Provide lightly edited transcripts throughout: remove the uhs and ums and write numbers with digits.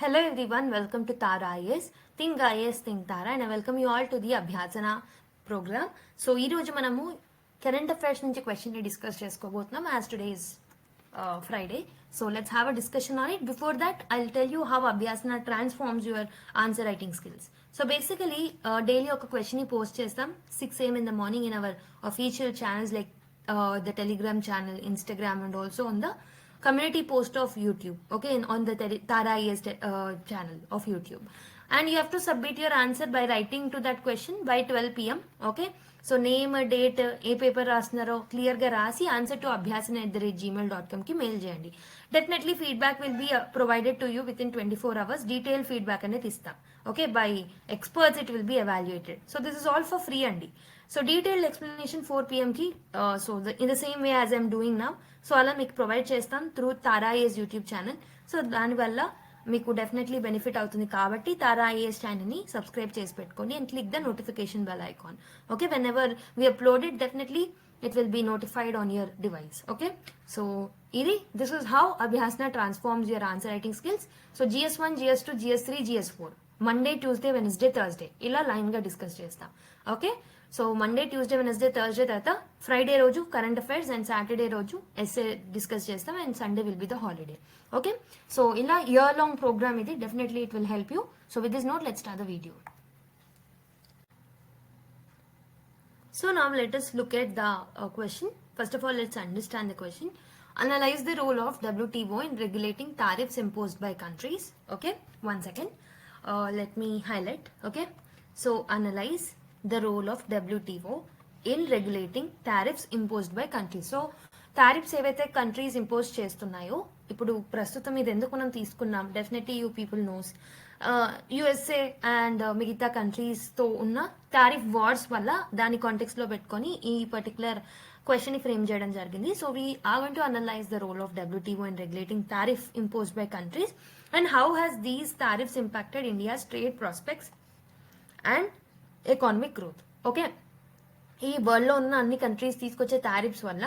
Hello everyone, welcome to Tara IAS. Think IAS, Think Tara, and I welcome you all to the Abhyasana program. So, ఈ రోజు మనము current affairs నుంచి question ని discuss చేసుకోబోతున్నాం as today is Friday. So, let's have a discussion on it. Before that, I'll tell you how Abhyasana transforms your answer writing skills. So, basically, daily ఒక question ని post చేస్తాం 6 a.m. in the morning in our official channels like the Telegram channel, Instagram, and also on the community post of YouTube, okay, on the Tara IAS channel of YouTube. And you have to submit your answer by writing to that question by 12 p.m. Okay, so name, date, ఏ paper రాస్తున్నారో క్లియర్గా రాసి answer to abhyasana@gmail.com కి mail చేయండి. Definitely feedback will be provided to you within 24 hours. Detail feedback అనేది ఇస్తాం. Okay, by experts it will be evaluated. So this is all for free అండి. So detailed explanation 4 p.m. కి so in the same way as I'm doing now. So అలా మీకు provide చేస్తాం through Tara IAS YouTube channel. So దానివల్ల మీకు definitely benefit అవుతుంది కాబట్టి తారా IAS ఛానల్ని సబ్స్క్రైబ్ చేసి పెట్టుకోండి and click the notification bell icon. Okay, when ever we upload it definitely it will be notified on your device. Okay, so this is how Abhyasana transforms your answer writing skills. So GS1, GS2, GS3, GS4 Monday, Tuesday, Wednesday, Thursday ఇలా line గా discuss చేస్తాం. Okay, so Monday, Tuesday, Wednesday, Thursday తర్వాత Friday రోజు current affairs and Saturday రోజు SA discuss చేస్తాం and Sunday will be the holiday. Okay, so ఇలా year long programme ఇది. Definitely it will help you. So with this note let's start the video. So now let us look at the question. First of all, let's understand the question. Analyze the role of WTO in regulating tariffs imposed by countries. Okay, one second. Let me highlight. Okay, so analyze the role of WTO in regulating tariffs imposed by countries. So tariffs ఏవైతే countries impose చేస్తున్నాయో ఇప్పుడు ప్రస్తుతం ఇది ఎందుకు మనం తీసుకున్నాం, definitely you people nose USA and మిగతా కంట్రీస్తో ఉన్న tariff wars వల్ల దాని కాంటెక్స్లో పెట్టుకొని ఈ పర్టికులర్ క్వశ్చన్ ని ఫ్రేమ్ చేయడం జరిగింది. So we are going to analyse the role of WTO in regulating tariff imposed by countries and how has these tariffs impacted India's trade prospects and economic growth. Okay, ఈ వరల్డ్లో ఉన్న అన్ని countries తీసుకొచ్చే tariffs వల్ల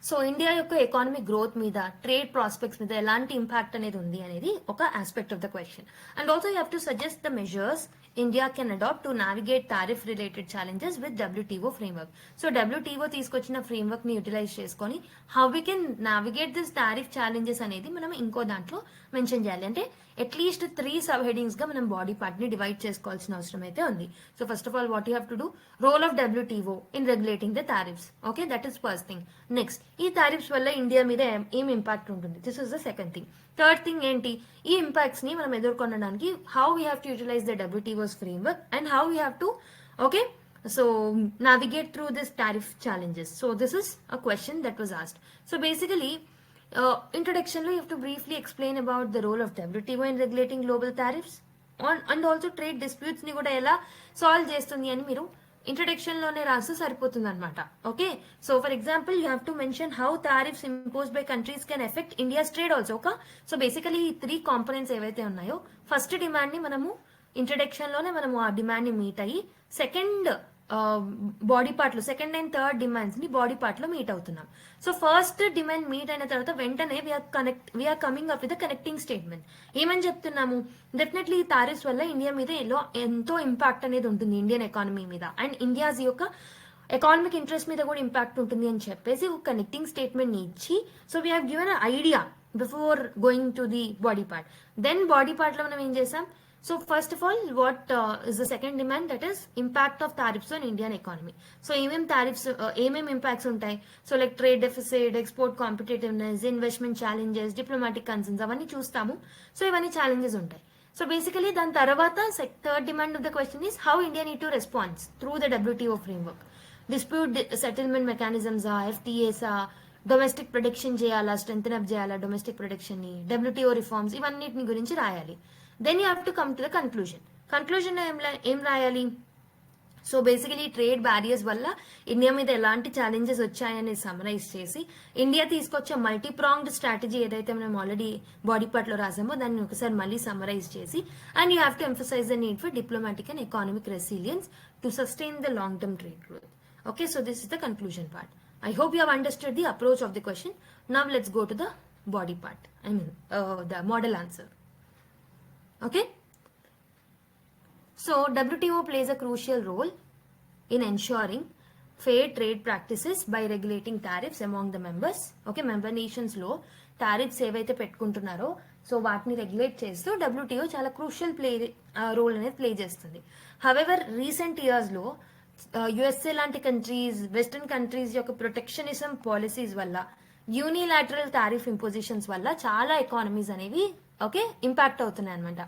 so India యొక్క economic growth మీద, trade prospects మీద ఎలాంటి ఇంపాక్ట్ అనేది ఉంది అనేది ఒక aspect of the question. And also you have to suggest the measures India can adopt to navigate tariff related challenges with WTO framework. So WTO తీసుకొచ్చిన framework ని utilise చేసుకొని how we can navigate this tariff challenges అనేది మనం ఇంకో దాంట్లో mention చేయాలి. అంటే at least 3 sub headings గా మనం బాడీ పార్ట్ ని డివైడ్ చేసుకోవాల్సిన అవసరం అయితే ఉంది. So first of all what you have to do, role of WTO in regulating the tariffs. Okay, that is first thing. Next, ఈ టారిఫ్స్ వల్ల ఇండియా మీద ఏం ఇంపాక్ట్ ఉంటుంది, this is the second thing. Third thing ఏంటి, ఈ impacts ని మనం ఎదుర్కొనడానికి how we have to utilise the WTO's framework and how we have to okay so navigate through this tariff challenges. So this is a question that was asked. So basically introduction lo you have to briefly explain about the role of WTO in regulating global tariffs and also trade disputes ni kuda ela solve చేస్తుంది అని మీరు introduction లోనే రాస్తే సరిపోతుంది అనమాట. Okay, so for example you have to mention how tariffs impose by countries can affect India's trade also. Okay, so basically ఈ 3 components ఏవైతే ఉన్నాయో ఫస్ట్ డిమాండ్ ని మనము ఇంట్రడక్షన్ లోనే మనము ఆ డిమాండ్ ని మీట్ అయ్యి సెకండ్ బాడీ పార్ట్ లో, సెకండ్ అండ్ థర్డ్ డిమాండ్స్ ని బాడీ పార్ట్ లో మీట్ అవుతున్నాం. సో ఫస్ట్ డిమాండ్ మీట్ అయిన తర్వాత వెంటనే we're coming up with connecting statement. ఏమని చెప్తున్నాము, డెఫినెట్లీ ఈ టారిఫ్స్ వల్ల ఇండియా మీద ఎంతో ఇంపాక్ట్ అనేది ఉంటుంది, ఇండియన్ ఎకానమీ మీద అండ్ ఇండియాస్ యొక్క ఎకానమిక్ ఇంట్రెస్ట్ మీద కూడా ఇంపాక్ట్ ఉంటుంది అని చెప్పేసి ఒక కనెక్టింగ్ స్టేట్మెంట్ ని ఇచ్చి so we have given a idea before going to the body part. Then body part లో మనం ఏం చేసాం, so first of all what is the second demand, that is impact of tariffs on Indian economy. So tariffs impacts ఉంటాయి, so like trade deficit, export competitiveness, investment challenges, diplomatic concerns అవన్నీ చూస్తాము. So ఇవన్నీ challenges ఉంటాయి. So basically దాని తర్వాత third demand of the question is how India need to response through the WTO framework. Dispute settlement mechanisms, FTAs, domestic protection చేయాలా, strengthen up చేయాలా domestic protection ని, WTO reforms, ఇవన్నిటిని గురించి రాయాలి. Then you have to come to the conclusion. Conclusion ఏం రాయాలి, so basically trade barriers వల్ల India మీద ఎలాంటి ఛాలెంజెస్ వచ్చాయని సమరైజ్ చేసి ఇండియా తీసుకొచ్చే మల్టీ ప్రాంగ్డ్ స్ట్రాటజీ ఏదైతే మనం ఆల్రెడీ బాడీ పార్ట్ లో రాసామో దాన్ని ఒకసారి మళ్ళీ సమరైజ్ చేసి and you have to emphasise the need for diplomatic and economic resilience to sustain the long term trade growth. Okay, so this is the conclusion part. I hope you have understood the approach of the question. Now let's go to the body part, the model answer. Okay. So WTO plays a crucial role in ensuring fair trade practices by regulating tariffs among the members. Okay, member nations లో tariffs ఏవైతే పెట్టుకుంటున్నారో so వాటిని regulate చేస్తూ WTO చాలా crucial role అనేది play చేస్తుంది. However recent ఇయర్స్లో USA లాంటి కంట్రీస్, వెస్టర్న్ కంట్రీస్ యొక్క ప్రొటెక్షనిజం పాలసీస్ వల్ల, యూనిలాటరల్ టారిఫ్ ఇంపోజిషన్స్ వల్ల చాలా ఎకానమీస్ అనేవి ఓకే ఇంపాక్ట్ అవుతున్నాయి అనమాట.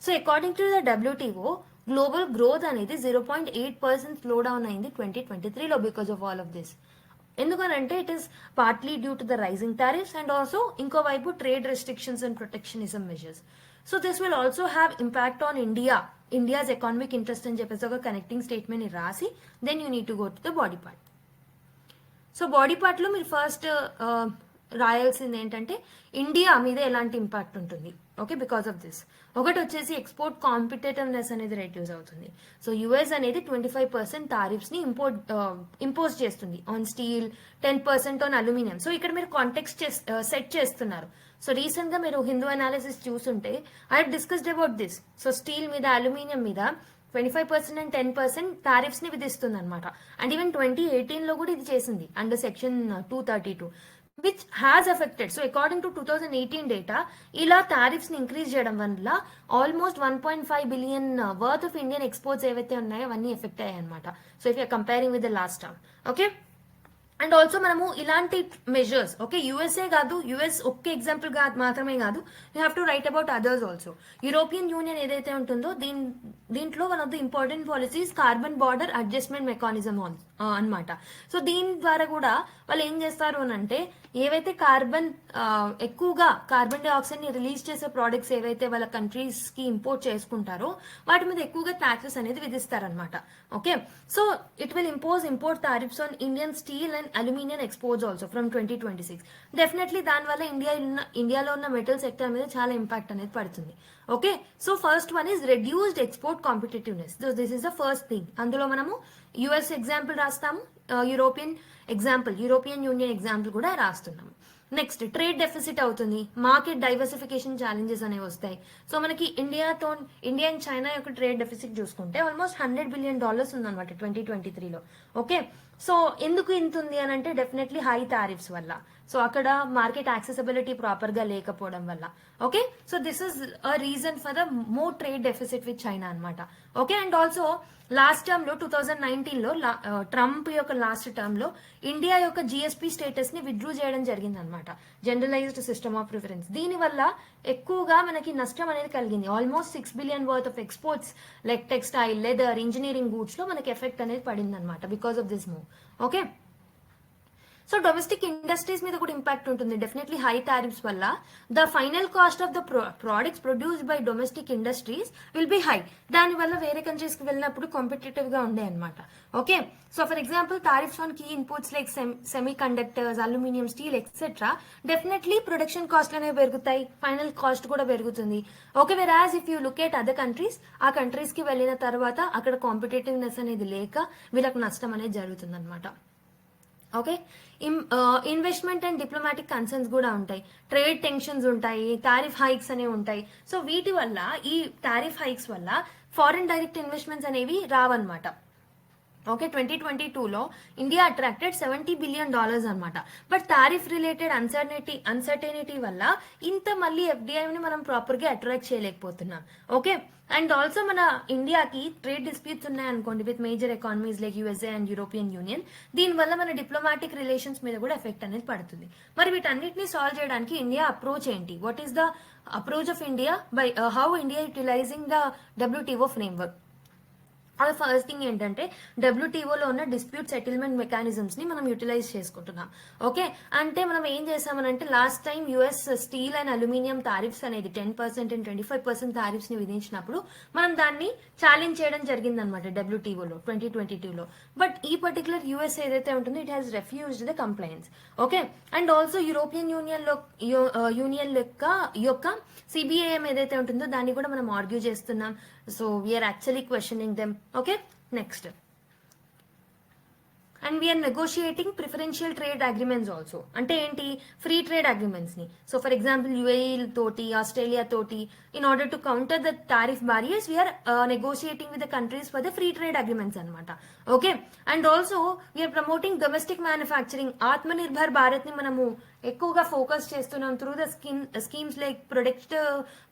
So according to the WTO global growth అనేది 0.8% స్లో డౌన్ అయింది 2023లో because of all of this. ఎందుకనంటే it is partly due to the rising tariffs and also ఇంకోవైపు trade restrictions and protectionism measures. So this will also have impact on India's economic interest అని చెప్పేసి ఒక connecting statement ని రాసి then you need to go to the body part. So body పార్ట్లో మీరు first రాయాల్సింది ఏంటంటే India మీద ఎలాంటి ఇంపాక్ట్ ఉంటుంది ఓకే బికాస్ ఆఫ్ దిస్. ఒకటి వచ్చేసి ఎక్స్పోర్ట్ కాంపిటేటివ్నెస్ అనేది రెడ్యూస్ అవుతుంది. సో యుఎస్ అనేది 25% టారిఫ్స్ ని ఇంపోజ్ చేస్తుంది on steel, 10% on aluminium. So ఇక్కడ మీరు కాంటెక్స్ట్ సెట్ చేస్తున్నారు. సో రీసెంట్ గా మీరు హిందూ అనాలిసిస్ చూస్తుంటే I have discussed about this. So steel మీద, అల్యూమినియం మీద 25% అండ్ 10% టారిఫ్స్ ని విధిస్తుంది అనమాట. అండ్ ఈవెన్ 2018లో కూడా ఇది చేసింది under section 232 which has affected. So according to 2018 data, ఇలా టారిఫ్స్ ని ఇంక్రీజ్ చేయడం వల్ల almost 1.5 billion worth of Indian exports ఏవైతే ఉన్నాయో అవన్నీ ఎఫెక్ట్ అయ్యాయి అనమాట. So if you're comparing with the last term okay. And also మనము ఇలాంటి మెజర్స్ ఓకే యుఎస్ఏ కాదు, యుఎస్ ఒక్క ఎగ్జాంపుల్ మాత్రమే కాదు, you have to write about others also. European union ఏదైతే ఉంటుందో దీంట్లో one of the important policies carbon border adjustment mechanism అన్నమాట. సో దీని ద్వారా కూడా వాళ్ళు ఏం చేస్తారు అని అంటే ఏవైతే ఎక్కువగా కార్బన్ డైఆక్సైడ్ ని రిలీజ్ చేసే ప్రోడక్ట్స్ ఏవైతే వాళ్ళ కంట్రీస్ కి ఇంపోర్ట్ చేసుకుంటారో వాటి మీద ఎక్కువగా ట్యాక్సెస్ అనేది విధిస్తారనమాట. Okay, so it will import tariffs on Indian steel and aluminium exports also from 2026. Definitely దానివల్ల ఇండియాలో ఉన్న మెటల్ సెక్టర్ మీద చాలా ఇంపాక్ట్ అనేది పడుతుంది. Okay, so first one is reduced export competitiveness. This is the first thing. అందులో మనము US example రాస్తాము, యూరోపియన్ యూనియన్ ఎగ్జాంపుల్ కూడా రాస్తున్నాము. నెక్స్ట్ ట్రేడ్ డెఫిసిట్ అవుతుంది, మార్కెట్ డైవర్సిఫికేషన్ ఛాలెంజెస్ అనేవి వస్తాయి. సో మనకి ఇండియా అండ్ చైనా యొక్క ట్రేడ్ డెఫిసిట్ చూసుకుంటే ఆల్మోస్ట్ $100 బిలియన్ ఉందన్నమాట 2023లో. ఓకే, సో ఎందుకు ఇంత ఉంది అని అంటే డెఫినెట్లీ హై టారిఫ్స్ వల్ల. సో అక్కడ మార్కెట్ యాక్సెసిబిలిటీ ప్రాపర్ గా లేకపోవడం వల్ల. Okay, so this is a reason for the more trade deficit with China అనమాట. Okay, and also last term లో 2019లో ట్రంప్ యొక్క లాస్ట్ టర్మ్ లో ఇండియా యొక్క జిఎస్పీ స్టేటస్ ని విత్డ్రూ చేయడం జరిగింది అనమాట, జనరలైజ్డ్ సిస్టమ్ ఆఫ్ ప్రిఫరెన్స్. దీని వల్ల ఎక్కువగా మనకి నష్టం అనేది కలిగింది. Almost $6 billion worth of exports like textile, leather, engineering goods లో మనకి ఎఫెక్ట్ అనేది పడింది అనమాట because of this move. Okay, so domestic industries మీద కూడా ఇంపాక్ట్ ఉంటుంది డెఫినెట్లీ హై టారిఫ్స్ వల్ల. The final cost of the products produced by domestic industries will be high. దాని వల్ల వేరే కంట్రీస్ కి వెళ్ళినప్పుడు కాంపిటేటివ్ గా ఉండే అనమాట. Okay, so for example tariffs on key inputs like semi conductors, aluminium, steel etcetera definitely production cost అనేవి పెరుగుతాయి, ఫైనల్ కాస్ట్ కూడా పెరుగుతుంది. Okay, whereas if you look at other countries, ఆ కంట్రీస్ కి వెళ్ళిన తర్వాత అక్కడ కాంపిటేటివ్నెస్ అనేది లేక వీళ్ళకి నష్టం అనేది జరుగుతుంది అనమాట. Okay, investment and diplomatic concerns కూడా ఉంటాయి, ట్రేడ్ టెన్షన్స్ ఉంటాయి, టారిఫ్ హైక్స్ అనేవి ఉంటాయి. సో వీటి వల్ల, ఈ టారిఫ్ హైక్స్ వల్ల ఫారిన్ డైరెక్ట్ ఇన్వెస్ట్మెంట్స్ అనేవి రావన్నమాట. ఓకే, 2022లో ఇండియా అట్రాక్టెడ్ $70 బిలియన్ అనమాట. బట్ టారిఫ్ రిలేటెడ్ అన్సర్టెనిటీ వల్ల ఇంత మళ్ళీ ఎఫ్డిఐని మనం ప్రాపర్ గా అట్రాక్ట్ చేయలేకపోతున్నాం. ఓకే, అండ్ ఆల్సో మన ఇండియాకి ట్రేడ్ డిస్ప్యూట్స్ ఉన్నాయనుకోండి with major economies like USA and European union, దీనివల్ల మన డిప్లొమాటిక్ రిలేషన్స్ మీద కూడా ఎఫెక్ట్ అనేది పడుతుంది. మరి వీటన్నిటిని సాల్వ్ చేయడానికి ఇండియా అప్రోచ్ ఏంటి? What is the approach of India by how India utilising the WTO framework? అది ఫస్ట్ థింగ్ ఏంటంటే WTOలో ఉన్న డిస్ప్యూట్ సెటిల్మెంట్ మెకానిజమ్స్ ని మనం యూటిలైజ్ చేసుకుంటున్నాం. ఓకే, అంటే మనం ఏం చేసామనంటే last time US steel and aluminium tariffs అనేది 10% అండ్ 25% టారిఫ్స్ ని విధించినప్పుడు మనం దాన్ని ఛాలెంజ్ చేయడం జరిగింది అనమాట WTOలో 2022లో. బట్ ఈ పర్టికులర్ యుఎస్ ఏదైతే ఉంటుందో it has refused the complaints. Okay, and also European Union యొక్క CBAM ఏదైతే ఉంటుందో దాన్ని కూడా మనం ఆర్గ్యూ చేస్తున్నాం. So we're actually questioning them. Okay, next and we're negotiating preferential trade agreements also. అంటే ఏంటి, ఫ్రీ ట్రేడ్ అగ్రిమెంట్స్ ని. సో ఫర్ ఎగ్జాంపుల్ యుఏఈ తోటి, ఆస్ట్రేలియా తోటి, in order to counter the tariff barriers we're negotiating with the countries for the free trade agreements అనమాట. Okay, and also we are promoting domestic manufacturing. Atma Nirbhar Bharat ని మనము ఎక్కువగా focus చేస్తున్నాం through the schemes like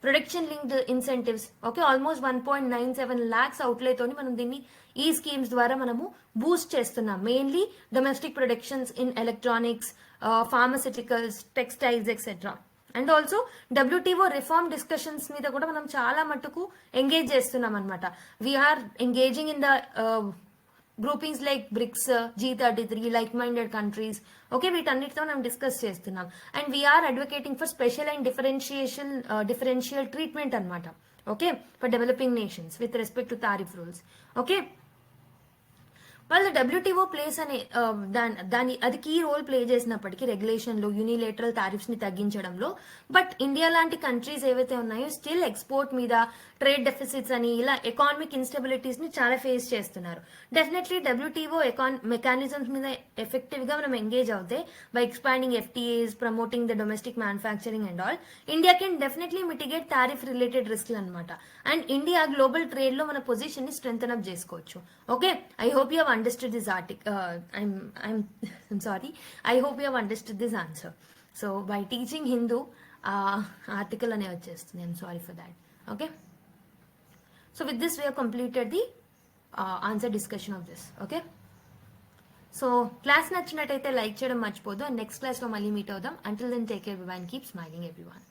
production linked incentives. Okay, almost 1.97 lakhs outlay తోని మనం దీన్ని ఈ schemes ద్వారా మనము బూస్ట్ చేస్తున్నాం. Mainly domestic productions in electronics, pharmaceuticals, textiles etcetera. And also WTO reform discussions మీద కూడా మనం చాలా మట్టుకు ఎంగేజ్ చేస్తున్నాం అనమాట. We are engaging in the groupings like bricks, G33, like minded countries. Okay, వీటన్నిటితో మనం డిస్కస్ చేస్తున్నాం. And we are advocating for special and differential treatment అనమాట. Okay, for developing nations with respect to tariff rules. Okay, వాళ్ళ WTO place అనే దాని అది key role play చేసినప్పటికీ రెగ్యులేషన్లో unilateral tariffs ని తగ్గించడంలో. బట్ ఇండియా లాంటి కంట్రీస్ ఏవైతే ఉన్నాయో స్టిల్ ఎక్స్పోర్ట్ మీద ట్రేడ్ డెఫిసిట్స్ అని ఇలా ఎకానమిక్ ఇన్స్టెబిలిటీస్ ని చాలా ఫేస్ చేస్తున్నారు. డెఫినెట్లీ డబ్ల్యూటీఓ మెకానిజమ్స్ మీద ఎఫెక్టివ్ గా మనం ఎంగేజ్ అవుతే by expanding FTAs, promoting the domestic manufacturing and all, India can definitely mitigate tariff related రిస్క్లు అనమాట. అండ్ ఇండియా గ్లోబల్ ట్రేడ్ లో మన పొజిషన్ ని స్ట్రెంథన్ అప్ చేసుకోవచ్చు. Okay, I hope you have understood this article. I'm sorry. I hope you have understood this answer. So by teaching Hindu, article ane vachesthundi. I'm sorry for that. Okay. So with this we have completed the answer discussion of this. Okay. So class nachinataithe like cheyadam marchipodu, and next class lo malli meet avudam. Until then, take care everyone. Keep smiling everyone.